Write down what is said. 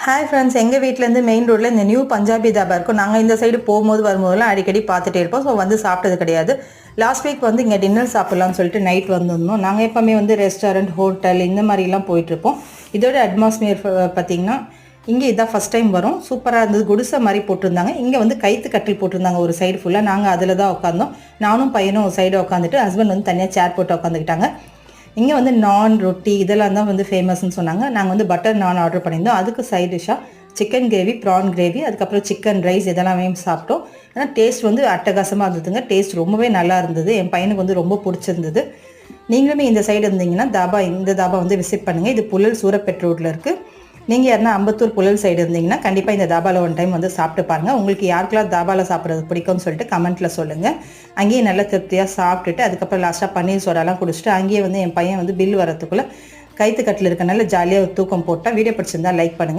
Hi friends, எங்கள் வீட்டிலேருந்து main ரோட்டில் இந்த நியூ பஞ்சாபி தாபா இருக்கும். நாங்கள் இந்த சைடு போகும்போது வரும்போதெல்லாம் அடிக்கடி பார்த்துட்டே இருப்போம். ஸோ வந்து சாப்பிட்டது கிடையாது. லாஸ்ட் வீக் வந்து இங்கே டின்னர் சாப்பிட்லான்னு சொல்லிட்டு நைட் வந்திருந்தோம். நாங்கள் எப்போவுமே வந்து ரெஸ்டாரண்ட், ஹோட்டல் இந்த மாதிரிலாம் போயிட்டுருப்போம். இதோட அட்மாஸ்பியர் பார்த்திங்கன்னா இங்கே இதான் ஃபஸ்ட் டைம் வரும். சூப்பராக இருந்தது. குடிசை மாதிரி போட்டிருந்தாங்க. இங்கே வந்து கைத்து கட்டில் போட்டிருந்தாங்க ஒரு சைடு ஃபுல்லாக. நாங்கள் அதில் தான் உட்காந்தோம். நானும் பையனும் ஒரு சைடு உட்காந்துட்டு ஹஸ்பண்ட் வந்து தனியாக சேர் போட்டு உட்காந்துக்கிட்டாங்க. இங்கே வந்து நான், ரொட்டி இதெல்லாம் தான் வந்து ஃபேமஸ்ன்னு சொன்னாங்க. நாங்கள் வந்து பட்டர் நான் ஆர்டர் பண்ணியிருந்தோம். அதுக்கு சைட் டிஷ்ஷாக சிக்கன் கிரேவி, ப்ரான் கிரேவி, அதுக்கப்புறம் சிக்கன் ரைஸ் இதெல்லாமே சாப்பிட்டோம். ஆனால் டேஸ்ட் வந்து அட்டகாசமாக இருந்ததுங்க. டேஸ்ட் ரொம்பவே நல்லா இருந்தது. என் பையனுக்கு வந்து ரொம்ப பிடிச்சிருந்தது. நீங்களுமே இந்த சைடு இருந்தீங்கன்னா இந்த தாபா வந்து விசிட் பண்ணுங்கள். இது புழல் சூரப்பேட் ரோட்டில் இருக்குது. நீங்கள் யாருன்னா அம்பத்தூர் புழல் சைடு இருந்தீங்கன்னா கண்டிப்பாக இந்த தாபாவில் ஒன் டைம் வந்து சாப்பிட்டு பாருங்கள். உங்களுக்கு யாருக்கெல்லாம் தாபாவில் சாப்பிட்றது பிடிக்கும்னு சொல்லிட்டு கமெண்ட்டில் சொல்லுங்கள். அங்கேயே நல்ல திருப்தியாக சாப்பிட்டுட்டு அதுக்கப்புறம் லாஸ்ட்டாக பன்னீர் சோடாலாம் குடிச்சிட்டு அங்கேயே வந்து என் பையன் வந்து பில் வரத்துக்குள்ளே கைத்து கட்டில் இருக்கனால ஜாலியாக ஒரு தூக்கம் போட்டால். வீடியோ பிடிச்சிருந்தா லைக் பண்ணுங்கள்.